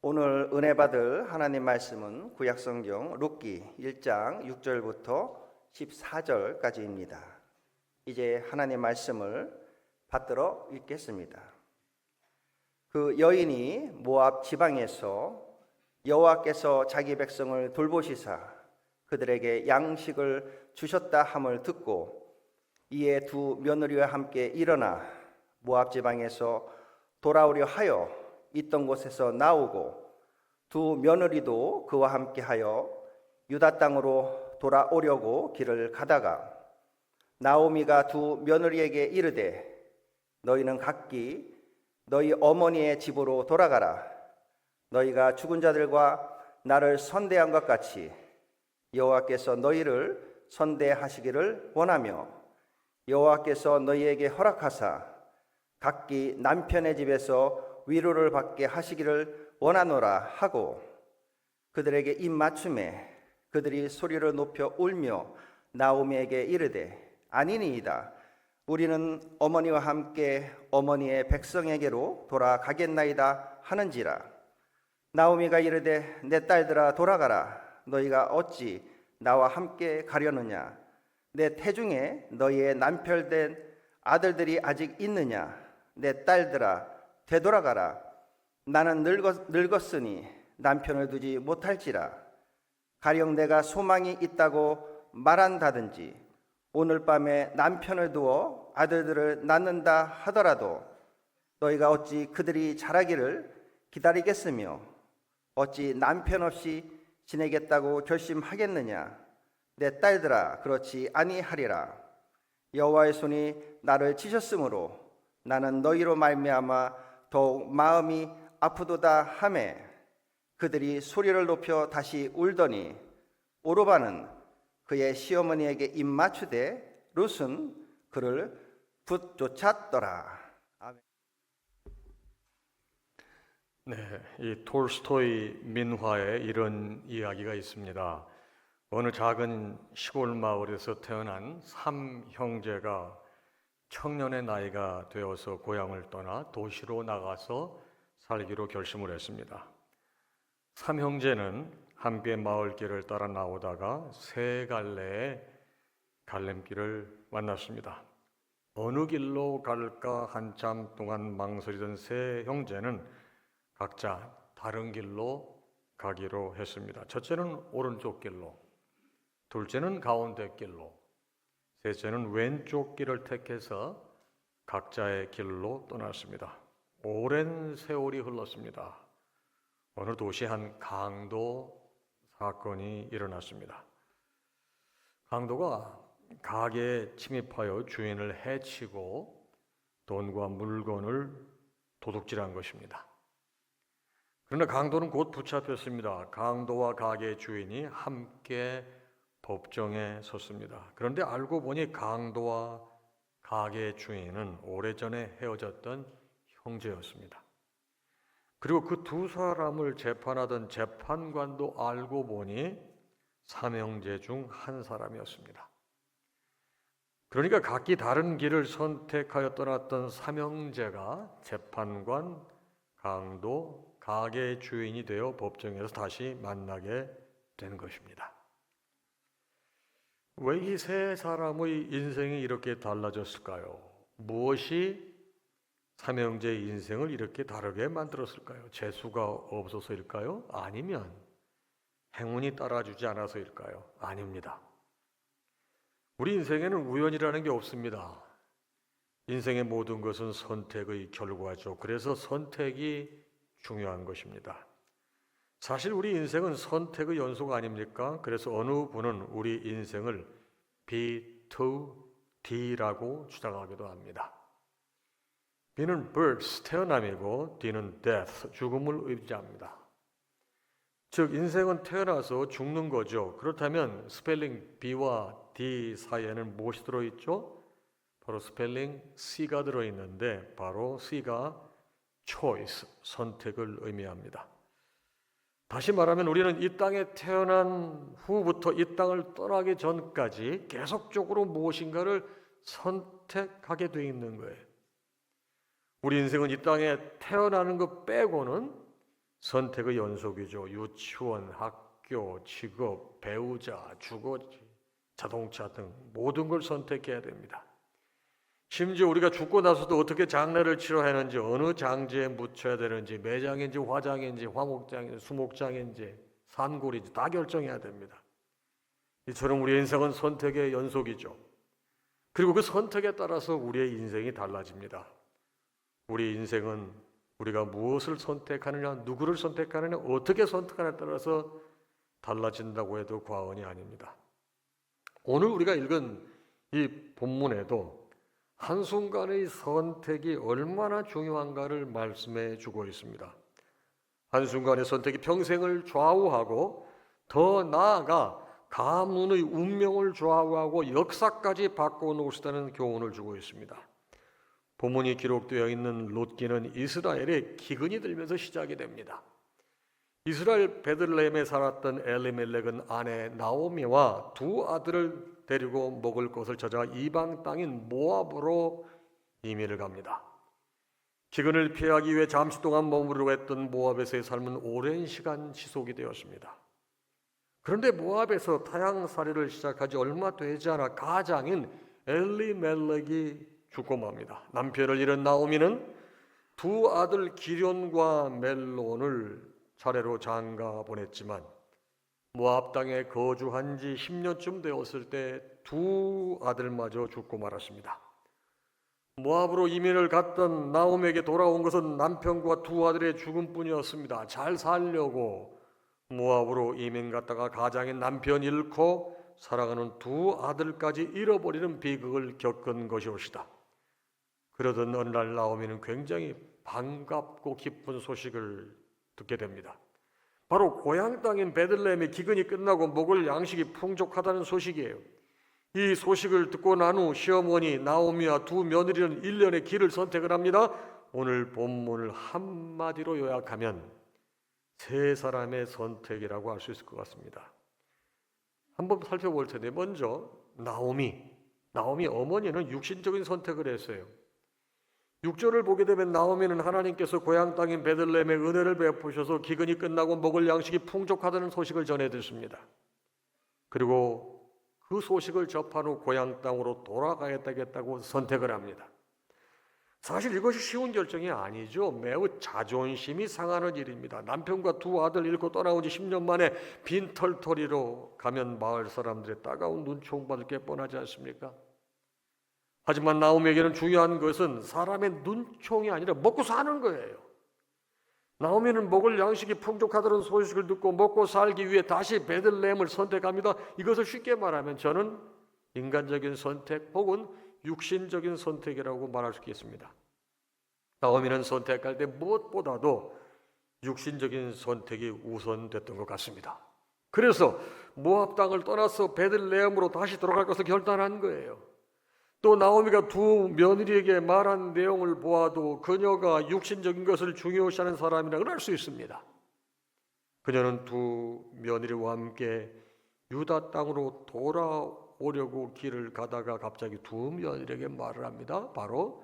오늘 은혜 받을 하나님 말씀은 구약성경 룻기 1장 6절부터 14절까지입니다. 이제 하나님 말씀을 받들어 읽겠습니다. 그 여인이 모압 지방에서 여호와께서 자기 백성을 돌보시사 그들에게 양식을 주셨다 함을 듣고 이에 두 며느리와 함께 일어나 모압 지방에서 돌아오려 하여 있던 곳에서 나오고 두 며느리도 그와 함께하여 유다 땅으로 돌아오려고 길을 가다가 나오미가 두 며느리에게 이르되 너희는 각기 너희 어머니의 집으로 돌아가라. 너희가 죽은 자들과 나를 선대한 것 같이 여호와께서 너희를 선대하시기를 원하며 여호와께서 너희에게 허락하사 각기 남편의 집에서 위로를 받게 하시기를 원하노라 하고 그들에게 입맞춤에 그들이 소리를 높여 울며 나오미에게 이르되 아니니이다. 우리는 어머니와 함께 어머니의 백성에게로 돌아가겠나이다 하는지라. 나오미가 이르되 내 딸들아 돌아가라. 너희가 어찌 나와 함께 가려느냐. 내 태중에 너희의 남편된 아들들이 아직 있느냐. 내 딸들아 되돌아가라. 나는 늙었으니 남편을 두지 못할지라. 가령 내가 소망이 있다고 말한다든지 오늘 밤에 남편을 두어 아들들을 낳는다 하더라도 너희가 어찌 그들이 자라기를 기다리겠으며 어찌 남편 없이 지내겠다고 결심하겠느냐. 내 딸들아 그렇지 아니하리라. 여호와의 손이 나를 치셨으므로 나는 너희로 말미암아 더욱 마음이 아프도다 하매 그들이 소리를 높여 다시 울더니 오르바는 그의 시어머니에게 입맞추되 룻은 그를 붙쫓았더라. 아멘. 네, 이 톨스토이 민화에 이런 이야기가 있습니다. 어느 작은 시골 마을에서 태어난 3형제가 청년의 나이가 되어서 고향을 떠나 도시로 나가서 살기로 결심을 했습니다. 3형제는 함께 마을길을 따라 나오다가 세 갈래의 갈림길을 만났습니다. 어느 길로 갈까 한참 동안 망설이던 세 형제는 각자 다른 길로 가기로 했습니다. 첫째는 오른쪽 길로, 둘째는 가운데 길로, 셋째는 왼쪽 길을 택해서 각자의 길로 떠났습니다. 오랜 세월이 흘렀습니다. 어느 도시 한 강도 사건이 일어났습니다. 강도가 가게에 침입하여 주인을 해치고 돈과 물건을 도둑질한 것입니다. 그러나 강도는 곧 붙잡혔습니다. 강도와 가게 주인이 함께 법정에 섰습니다. 그런데 알고 보니 강도와 가게 주인은 오래전에 헤어졌던 형제였습니다. 그리고 그 두 사람을 재판하던 재판관도 알고 보니 삼형제 중 한 사람이었습니다. 그러니까 각기 다른 길을 선택하여 떠났던 삼형제가 재판관, 강도, 가게 주인이 되어 법정에서 다시 만나게 된 것입니다. 왜 이 세 사람의 인생이 이렇게 달라졌을까요? 무엇이 삼형제의 인생을 이렇게 다르게 만들었을까요? 재수가 없어서일까요? 아니면 행운이 따라주지 않아서일까요? 아닙니다. 우리 인생에는 우연이라는 게 없습니다. 인생의 모든 것은 선택의 결과죠. 그래서 선택이 중요한 것입니다. 사실 우리 인생은 선택의 연속 아닙니까? 그래서 어느 분은 우리 인생을 B2D라고 주장하기도 합니다. B는 birth, 태어남이고 D는 death, 죽음을 의미합니다. 즉 인생은 태어나서 죽는 거죠. 그렇다면 스펠링 B와 D 사이에는 무엇이 들어있죠? 바로 스펠링 C가 들어있는데 바로 C가 choice, 선택을 의미합니다. 다시 말하면 우리는 이 땅에 태어난 후부터 이 땅을 떠나기 전까지 계속적으로 무엇인가를 선택하게 되어 있는 거예요. 우리 인생은 이 땅에 태어나는 것 빼고는 선택의 연속이죠. 유치원, 학교, 직업, 배우자, 주거지, 자동차 등 모든 걸 선택해야 됩니다. 심지어 우리가 죽고 나서도 어떻게 장례를 치러야 하는지, 어느 장지에 묻혀야 되는지, 매장인지 화장인지 화목장인지 수목장인지 산골인지 다 결정해야 됩니다. 이처럼 우리의 인생은 선택의 연속이죠. 그리고 그 선택에 따라서 우리의 인생이 달라집니다. 우리 인생은 우리가 무엇을 선택하느냐, 누구를 선택하느냐, 어떻게 선택하느냐에 따라서 달라진다고 해도 과언이 아닙니다. 오늘 우리가 읽은 이 본문에도 한순간의 선택이 얼마나 중요한가를 말씀해 주고 있습니다. 한순간의 선택이 평생을 좌우하고 더 나아가 가문의 운명을 좌우하고 역사까지 바꿔놓을 수 있다는 교훈을 주고 있습니다. 본문이 기록되어 있는 롯기는 이스라엘의 기근이 들면서 시작이 됩니다. 이스라엘 베들레헴에 살았던 엘리멜렉은 아내 나오미와 두 아들을 데리고 먹을 것을 찾아 이방 땅인 모압으로 이민을 갑니다. 기근을 피하기 위해 잠시 동안 머무르려고 했던 모압에서의 삶은 오랜 시간 지속이 되었습니다. 그런데 모압에서 타향살이를 시작하지 얼마 되지 않아 가장인 엘리멜렉이 죽고 맙니다. 남편을 잃은 나오미는 두 아들 기련과 멜론을 차례로 장가 보냈지만 모압 땅에 거주한 지 10년쯤 되었을 때 두 아들마저 죽고 말았습니다. 모압으로 이민을 갔던 나오미에게 돌아온 것은 남편과 두 아들의 죽음뿐이었습니다. 잘 살려고 모압으로 이민 갔다가 가장인 남편 잃고 사랑하는 두 아들까지 잃어버리는 비극을 겪은 것이옵시다. 그러던 어느 날 나오미는 굉장히 반갑고 기쁜 소식을 듣게 됩니다. 바로 고향 땅인 베들레헴의 기근이 끝나고 먹을 양식이 풍족하다는 소식이에요. 이 소식을 듣고 난 후 시어머니 나오미와 두 며느리는 1년의 길을 선택을 합니다. 오늘 본문을 한마디로 요약하면 세 사람의 선택이라고 할 수 있을 것 같습니다. 한번 살펴볼 텐데 먼저 나오미 어머니는 육신적인 선택을 했어요. 6절을 보게 되면 나오미는 하나님께서 고향 땅인 베들레헴에 은혜를 베푸셔서 기근이 끝나고 먹을 양식이 풍족하다는 소식을 전해 듣습니다. 그리고 그 소식을 접한 후 고향 땅으로 돌아가야겠다고 선택을 합니다. 사실 이것이 쉬운 결정이 아니죠. 매우 자존심이 상하는 일입니다. 남편과 두 아들 잃고 떠나온 지 10년 만에 빈털터리로 가면 마을 사람들의 따가운 눈총 받을 게 뻔하지 않습니까? 하지만 나오미에게는 중요한 것은 사람의 눈총이 아니라 먹고 사는 거예요. 나오미는 먹을 양식이 풍족하다는 소식을 듣고 먹고 살기 위해 다시 베들레헴을 선택합니다. 이것을 쉽게 말하면 저는 인간적인 선택 혹은 육신적인 선택이라고 말할 수 있겠습니다. 나오미는 선택할 때 무엇보다도 육신적인 선택이 우선됐던 것 같습니다. 그래서 모압 땅을 떠나서 베들레헴으로 다시 돌아갈 것을 결단한 거예요. 또 나오미가 두 며느리에게 말한 내용을 보아도 그녀가 육신적인 것을 중요시하는 사람이라고 할 수 있습니다. 그녀는 두 며느리와 함께 유다 땅으로 돌아오려고 길을 가다가 갑자기 두 며느리에게 말을 합니다. 바로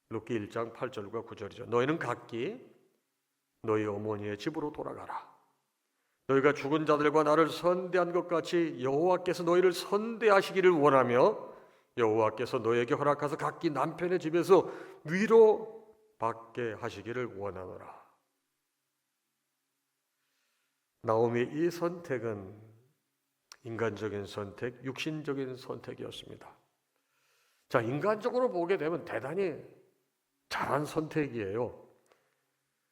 룻기 1장 8절과 9절이죠. 너희는 각기 너희 어머니의 집으로 돌아가라. 너희가 죽은 자들과 나를 선대한 것 같이 여호와께서 너희를 선대하시기를 원하며 여호와께서 너에게 허락하사 각기 남편의 집에서 위로 받게 하시기를 원하노라. 나오미의 이 선택은 인간적인 선택, 육신적인 선택이었습니다. 자, 인간적으로 보게 되면 대단히 잘한 선택이에요.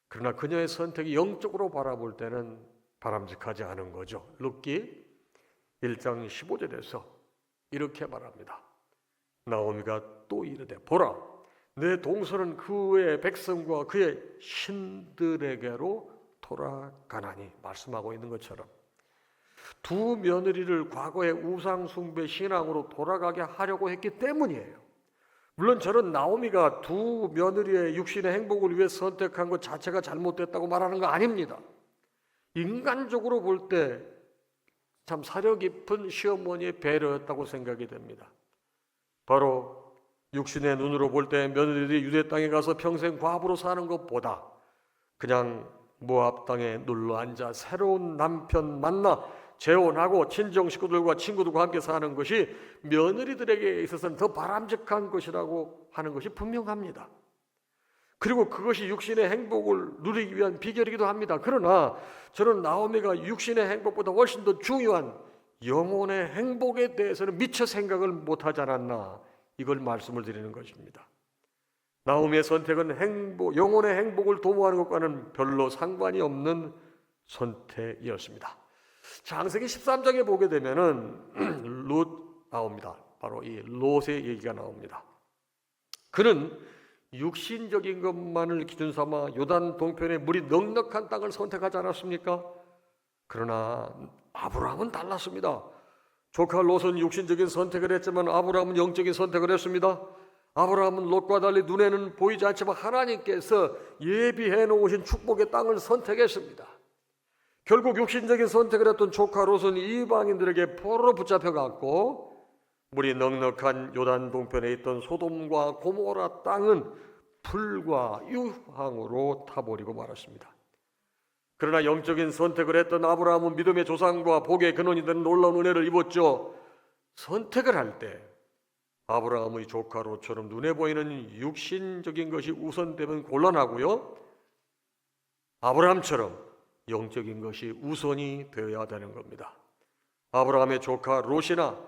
그러나 그녀의 선택이 영적으로 바라볼 때는 바람직하지 않은 거죠. 룻기 1장 15절에서 이렇게 말합니다. 나오미가 또 이르되 보라 내 동서는 그의 백성과 그의 신들에게로 돌아가나니 말씀하고 있는 것처럼 두 며느리를 과거의 우상 숭배 신앙으로 돌아가게 하려고 했기 때문이에요. 물론 저는 나오미가 두 며느리의 육신의 행복을 위해 선택한 것 자체가 잘못됐다고 말하는 거 아닙니다. 인간적으로 볼 때 참 사려 깊은 시어머니의 배려였다고 생각이 됩니다. 바로 육신의 눈으로 볼 때 며느리들이 유대 땅에 가서 평생 과부로 사는 것보다 그냥 모압 땅에 눌러 앉아 새로운 남편 만나 재혼하고 친정 식구들과 친구들과 함께 사는 것이 며느리들에게 있어서는 더 바람직한 것이라고 하는 것이 분명합니다. 그리고 그것이 육신의 행복을 누리기 위한 비결이기도 합니다. 그러나 저는 나오미가 육신의 행복보다 훨씬 더 중요한 영혼의 행복에 대해서는 미처 생각을 못하지 않았나, 이걸 말씀을 드리는 것입니다. 나오미의 선택은 영혼의 행복을 도모하는 것과는 별로 상관이 없는 선택이었습니다. 창세기 13장에 보게 되면은 롯 나옵니다. 바로 이 롯의 얘기가 나옵니다. 그는 육신적인 것만을 기준 삼아 요단 동편의 물이 넉넉한 땅을 선택하지 않았습니까? 그러나 아브라함은 달랐습니다. 조카 롯은 육신적인 선택을 했지만 아브라함은 영적인 선택을 했습니다. 아브라함은 롯과 달리 눈에는 보이지 않지만 하나님께서 예비해 놓으신 축복의 땅을 선택했습니다. 결국 육신적인 선택을 했던 조카 롯은 이방인들에게 포로로 붙잡혀갔고, 물이 넉넉한 요단 동편에 있던 소돔과 고모라 땅은 불과 유황으로 타버리고 말았습니다. 그러나 영적인 선택을 했던 아브라함은 믿음의 조상과 복의 근원이 되는 놀라운 은혜를 입었죠. 선택을 할 때 아브라함의 조카 롯처럼 눈에 보이는 육신적인 것이 우선되면 곤란하고요, 아브라함처럼 영적인 것이 우선이 되어야 되는 겁니다. 아브라함의 조카 롯이나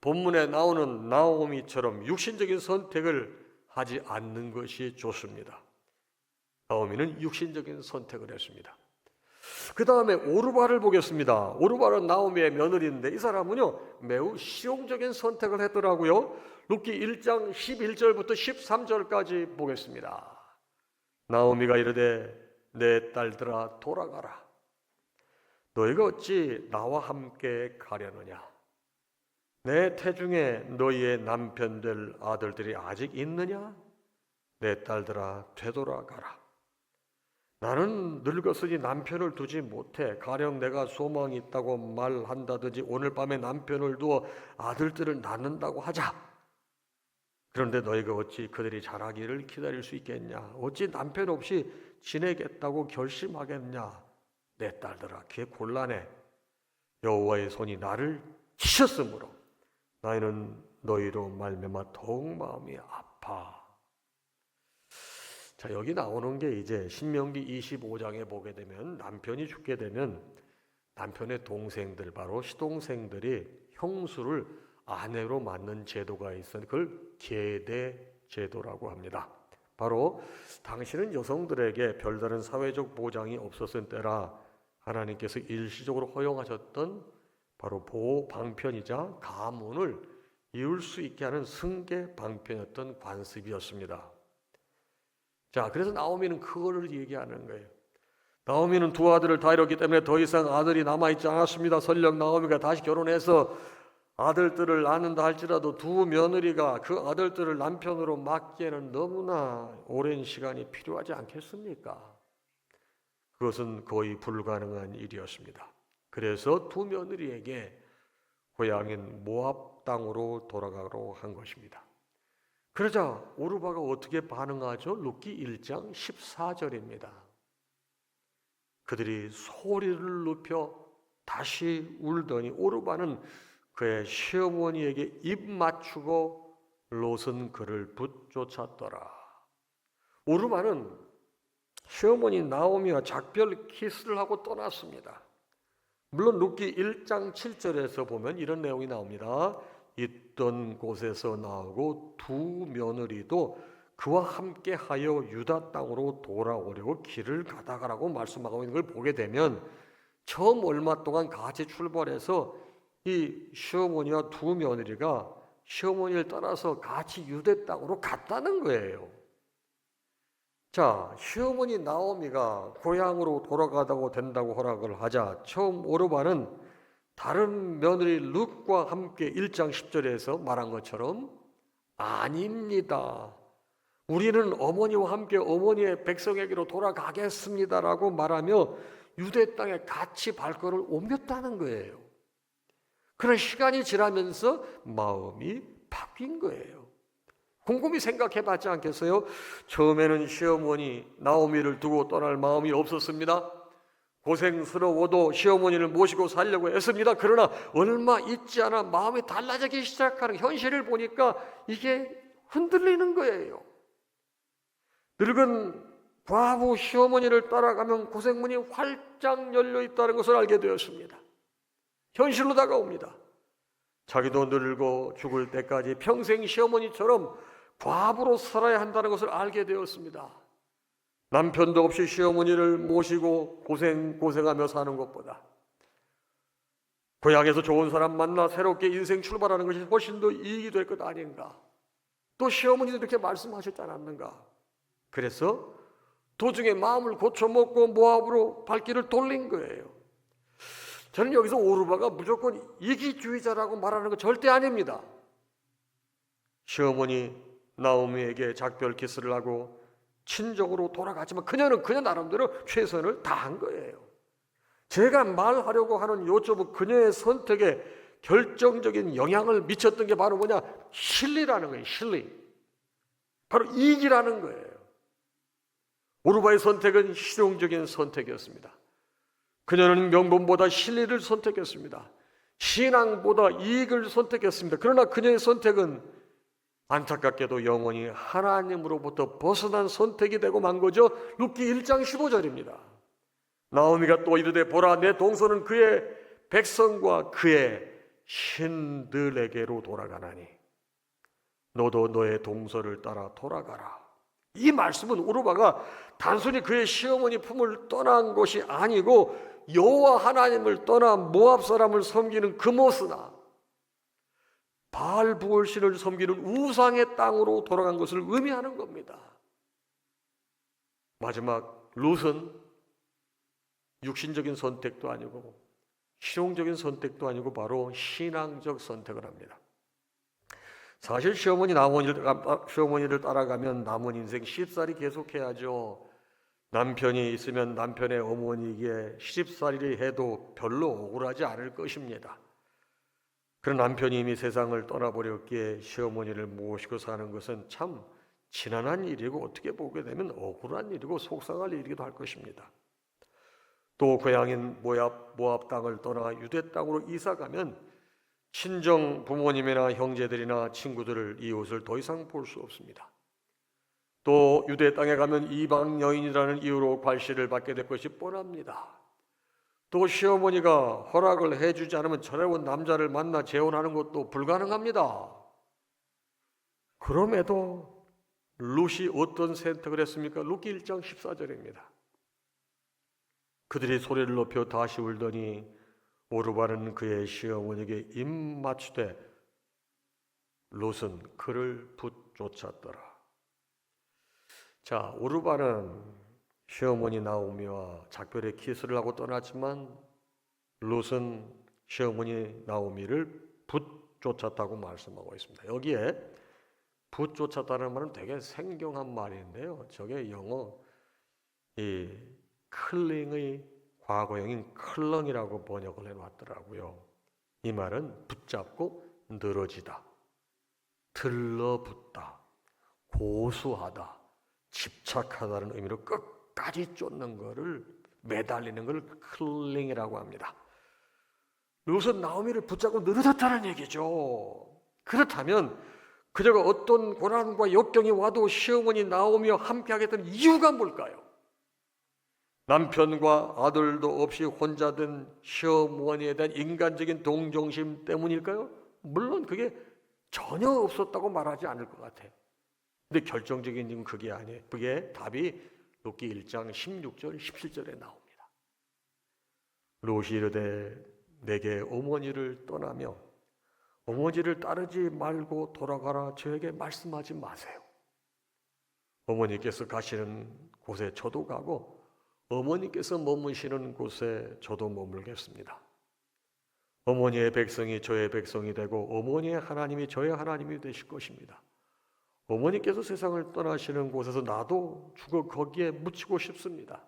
본문에 나오는 나오미처럼 육신적인 선택을 하지 않는 것이 좋습니다. 나오미는 육신적인 선택을 했습니다. 그 다음에 오르바를 보겠습니다. 오르바는 나오미의 며느리인데 이 사람은요 매우 실용적인 선택을 했더라고요. 룻기 1장 11절부터 13절까지 보겠습니다. 나오미가 이르되 내 딸들아 돌아가라. 너희가 어찌 나와 함께 가려느냐? 내 태중에 너희의 남편 될 아들들이 아직 있느냐? 내 딸들아 되돌아가라. 나는 늙었으니 남편을 두지 못해. 가령 내가 소망이 있다고 말한다든지 오늘 밤에 남편을 두어 아들들을 낳는다고 하자. 그런데 너희가 어찌 그들이 자라기를 기다릴 수 있겠냐? 어찌 남편 없이 지내겠다고 결심하겠냐? 내 딸들아 그게 곤란해. 여호와의 손이 나를 치셨으므로 나는 너희로 말미암아 더욱 마음이 아파. 자, 여기 나오는 게 이제 신명기 25장에 보게 되면 남편이 죽게 되면 남편의 동생들, 바로 시동생들이 형수를 아내로 맡는 제도가 있어요. 그걸 계대 제도라고 합니다. 바로 당시는 여성들에게 별다른 사회적 보장이 없었을 때라 하나님께서 일시적으로 허용하셨던 바로 보호 방편이자 가문을 이을 수 있게 하는 승계 방편이었던 관습이었습니다. 자, 그래서 나오미는 그거를 얘기하는 거예요. 나오미는 두 아들을 다 잃었기 때문에 더 이상 아들이 남아있지 않았습니다. 설령 나오미가 다시 결혼해서 아들들을 낳는다 할지라도 두 며느리가 그 아들들을 남편으로 맡기에는 너무나 오랜 시간이 필요하지 않겠습니까? 그것은 거의 불가능한 일이었습니다. 그래서 두 며느리에게 고향인 모압 땅으로 돌아가도록 한 것입니다. 그러자 오르바가 어떻게 반응하죠? 룻기 1장 14절입니다. 그들이 소리를 높여 다시 울더니 오르바는 그의 시어머니에게 입 맞추고 롯은 그를 붙쫓았더라. 오르바는 시어머니 나오미와 작별 키스를 하고 떠났습니다. 물론 룻기 1장 7절에서 보면 이런 내용이 나옵니다. 있던 곳에서 나오고 두 며느리도 그와 함께 하여 유다 땅으로 돌아오려고 길을 가다가라고 말씀하고 있는 걸 보게 되면 처음 얼마 동안 같이 출발해서 이 시어머니와 두 며느리가 시어머니를 따라서 같이 유대 땅으로 갔다는 거예요. 자, 시어머니 나오미가 고향으로 돌아가다고 된다고 허락을 하자 처음 오르바는 다른 며느리 룻과 함께 1장 10절에서 말한 것처럼 아닙니다. 우리는 어머니와 함께 어머니의 백성에게로 돌아가겠습니다라고 말하며 유대 땅에 같이 발걸음을 옮겼다는 거예요. 그런 시간이 지나면서 마음이 바뀐 거예요. 곰곰이 생각해 봤지 않겠어요? 처음에는 시어머니 나오미를 두고 떠날 마음이 없었습니다. 고생스러워도 시어머니를 모시고 살려고 했습니다. 그러나 얼마 있지 않아 마음이 달라지기 시작하는 현실을 보니까 이게 흔들리는 거예요. 늙은 과부 시어머니를 따라가면 고생문이 활짝 열려 있다는 것을 알게 되었습니다. 현실로 다가옵니다. 자기도 늙고 죽을 때까지 평생 시어머니처럼 과부로 살아야 한다는 것을 알게 되었습니다. 남편도 없이 시어머니를 모시고 고생하며 사는 것보다 고향에서 좋은 사람 만나 새롭게 인생 출발하는 것이 훨씬 더 이익이 될 것 아닌가. 또 시어머니도 이렇게 말씀하셨지 않았는가. 그래서 도중에 마음을 고쳐먹고 모압으로 발길을 돌린 거예요. 저는 여기서 오르바가 무조건 이기주의자라고 말하는 거 절대 아닙니다. 시어머니 나오미에게 작별 키스를 하고 친정으로 돌아갔지만 그녀는 그녀 나름대로 최선을 다한 거예요. 제가 말하려고 하는 요점은 그녀의 선택에 결정적인 영향을 미쳤던 게 바로 뭐냐? 실리라는 거예요. 실리. 바로 이익이라는 거예요. 오르바의 선택은 실용적인 선택이었습니다. 그녀는 명분보다 실리를 선택했습니다. 신앙보다 이익을 선택했습니다. 그러나 그녀의 선택은 안타깝게도 영원히 하나님으로부터 벗어난 선택이 되고 만 거죠. 룻기 1장 15절입니다. 나오미가 또 이르되 보라 내 동서는 그의 백성과 그의 신들에게로 돌아가나니 너도 너의 동서를 따라 돌아가라. 이 말씀은 오르바가 단순히 그의 시어머니 품을 떠난 것이 아니고 여호와 하나님을 떠나 모압 사람을 섬기는 그모스나 바알 부올신을 섬기는 우상의 땅으로 돌아간 것을 의미하는 겁니다. 마지막 룻은 육신적인 선택도 아니고 실용적인 선택도 아니고 바로 신앙적 선택을 합니다. 사실 시어머니를 따라가면 남은 인생 시집살이 계속해야죠. 남편이 있으면 남편의 어머니에게 시집살이를 해도 별로 억울하지 않을 것입니다. 그런 남편이 이미 세상을 떠나버렸기에 시어머니를 모시고 사는 것은 참 지난한 일이고 어떻게 보게 되면 억울한 일이고 속상할 일이기도 할 것입니다. 또 고향인 모압 땅을 떠나 유대 땅으로 이사가면 친정 부모님이나 형제들이나 친구들을 이웃을 더 이상 볼 수 없습니다. 또 유대 땅에 가면 이방 여인이라는 이유로 괄시를 받게 될 것이 뻔합니다. 또 시어머니가 허락을 해주지 않으면 저래온 남자를 만나 재혼하는 것도 불가능합니다. 그럼에도 룻이 어떤 선택을 했습니까? 룻기 1장 14절입니다. 그들이 소리를 높여 다시 울더니 오르바는 그의 시어머니에게 입 맞추되 룻은 그를 붙쫓았더라. 자, 오르바는 시어머니 나오미와 작별의 키스를 하고 떠났지만 룻은 시어머니 나오미를 붙쫓았다고 말씀하고 있습니다. 여기에 붙쫓았다는 말은 되게 생경한 말인데요. 저게 영어 이 클링의 과거형인 클렁이라고 번역을 해놨더라고요. 이 말은 붙잡고 늘어지다, 들러붙다, 고수하다, 집착하다는 의미로 끝까지 쫓는 것을 매달리는 걸 클링이라고 합니다. 룻은 나오미를 붙잡고 늘어졌다는 얘기죠. 그렇다면 그녀가 어떤 고난과 역경이 와도 시어머니 나오미와 함께 하겠다는 이유가 뭘까요? 남편과 아들도 없이 혼자 된 시어머니에 대한 인간적인 동정심 때문일까요? 물론 그게 전혀 없었다고 말하지 않을 것 같아요. 근데 결정적인 이유는 그게 아니에요. 그게 답이 룻기 1장 16절 17절에 나옵니다. 룻이 이르되 내게 어머니를 떠나며 어머니를 따르지 말고 돌아가라 저에게 말씀하지 마세요. 어머니께서 가시는 곳에 저도 가고 어머니께서 머무시는 곳에 저도 머물겠습니다. 어머니의 백성이 저의 백성이 되고 어머니의 하나님이 저의 하나님이 되실 것입니다. 어머니께서 세상을 떠나시는 곳에서 나도 죽어 거기에 묻히고 싶습니다.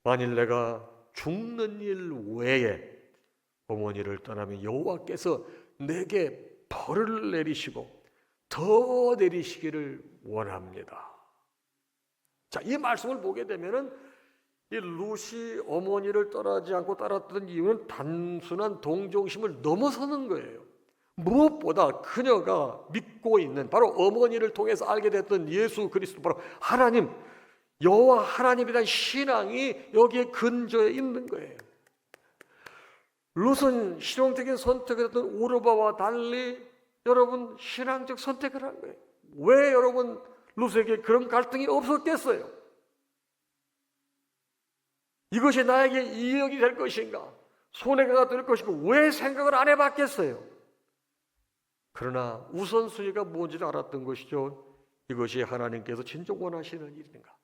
만일 내가 죽는 일 외에 어머니를 떠나면 여호와께서 내게 벌을 내리시고 더 내리시기를 원합니다. 자, 이 말씀을 보게 되면은 이 룻이 어머니를 떠나지 않고 따랐던 이유는 단순한 동정심을 넘어서는 거예요. 무엇보다 그녀가 믿고 있는 바로 어머니를 통해서 알게 됐던 예수 그리스도, 바로 하나님, 여호와 하나님에 대한 신앙이 여기에 근저에 있는 거예요. 룻은 실용적인 선택을 했던 오르바와 달리 여러분 신앙적 선택을 한 거예요. 왜 여러분 룻에게 그런 갈등이 없었겠어요? 이것이 나에게 이익이 될 것인가? 손해가 될 것인가? 왜 생각을 안 해봤겠어요? 그러나 우선순위가 뭔지를 알았던 것이죠. 이것이 하나님께서 진정 원하시는 일인가?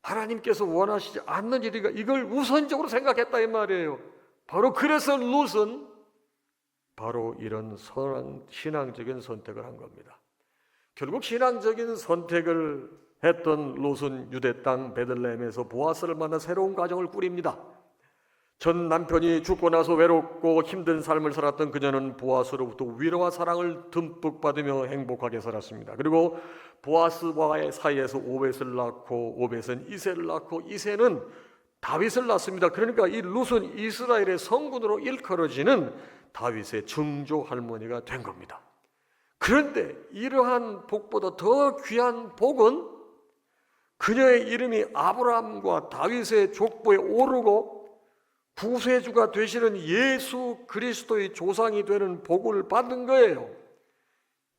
하나님께서 원하시지 않는 일인가? 이걸 우선적으로 생각했다 이 말이에요. 바로 그래서 룻은 바로 이런 신앙적인 선택을 한 겁니다. 결국 신앙적인 선택을 했던 롯은 유대 땅 베들레헴에서 보아스를 만나 새로운 가정을 꾸립니다. 전 남편이 죽고 나서 외롭고 힘든 삶을 살았던 그녀는 보아스로부터 위로와 사랑을 듬뿍 받으며 행복하게 살았습니다. 그리고 보아스와의 사이에서 오벳을 낳고 오벳은 이새를 낳고 이새는 다윗을 낳습니다. 그러니까 이 룻은 이스라엘의 성군으로 일컬어지는 다윗의 증조 할머니가 된 겁니다. 그런데 이러한 복보다 더 귀한 복은 그녀의 이름이 아브라함과 다윗의 족보에 오르고 구세주가 되시는 예수 그리스도의 조상이 되는 복을 받는 거예요.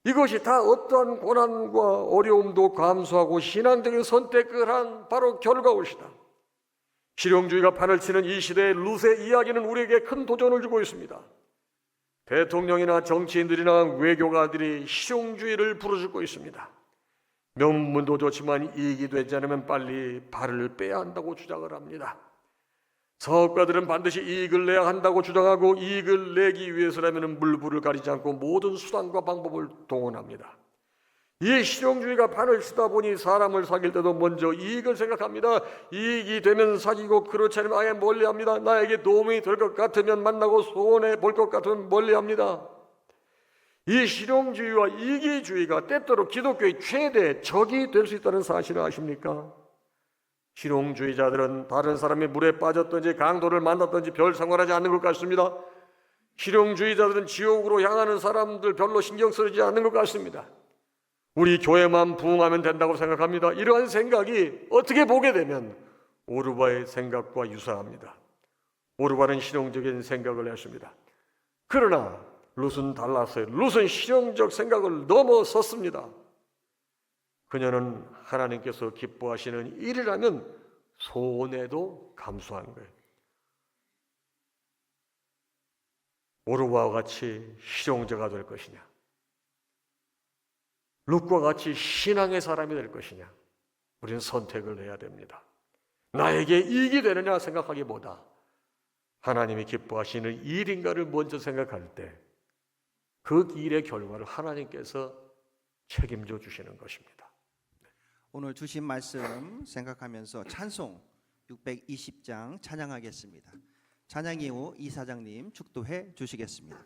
이것이 다 어떠한 고난과 어려움도 감수하고 신앙적인 선택을 한 바로 결과out이다. 실용주의가 판을 치는 이 시대의 룻의 이야기는 우리에게 큰 도전을 주고 있습니다. 대통령이나 정치인들이나 외교가들이 실용주의를 부르짖고 있습니다. 명분도 좋지만 이익이 되지 않으면 빨리 발을 빼야 한다고 주장을 합니다. 사업가들은 반드시 이익을 내야 한다고 주장하고 이익을 내기 위해서라면 물불을 가리지 않고 모든 수단과 방법을 동원합니다. 이 실용주의가 판을 치다 보니 사람을 사귈 때도 먼저 이익을 생각합니다. 이익이 되면 사귀고 그렇지 않으면 아예 멀리합니다. 나에게 도움이 될 것 같으면 만나고 손해 볼 것 같으면 멀리합니다. 이 실용주의와 이기주의가 때때로 기독교의 최대 적이 될 수 있다는 사실을 아십니까? 실용주의자들은 다른 사람이 물에 빠졌든지 강도를 만났든지 별 상관하지 않는 것 같습니다. 실용주의자들은 지옥으로 향하는 사람들 별로 신경 쓰지 않는 것 같습니다. 우리 교회만 부흥하면 된다고 생각합니다. 이러한 생각이 어떻게 보게 되면 오르바의 생각과 유사합니다. 오르바는 실용적인 생각을 했습니다. 그러나 룻은 달랐어요. 룻은 실용적 생각을 넘어섰습니다. 그녀는 하나님께서 기뻐하시는 일이라면 손해도 감수한 거예요. 오르바와 같이 실용자가 될 것이냐, 룻과 같이 신앙의 사람이 될 것이냐, 우리는 선택을 해야 됩니다. 나에게 이익이 되느냐 생각하기보다 하나님이 기뻐하시는 일인가를 먼저 생각할 때 그 일의 결과를 하나님께서 책임져 주시는 것입니다. 오늘 주신 말씀 생각하면서 찬송 620장 찬양하겠습니다. 찬양 이후 이사장님 축도해 주시겠습니다.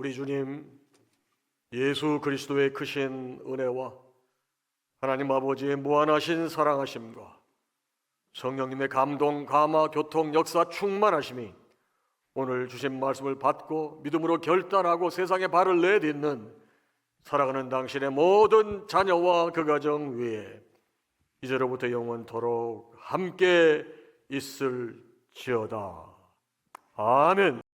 우리 주님 예수 그리스도의 크신 은혜와 하나님 아버지의 무한하신 사랑하심과 성령님의 감동, 감화, 교통, 역사, 충만하심이 오늘 주신 말씀을 받고 믿음으로 결단하고 세상에 발을 내딛는 살아가는 당신의 모든 자녀와 그 가정 위에 이제로부터 영원토록 함께 있을지어다. 아멘.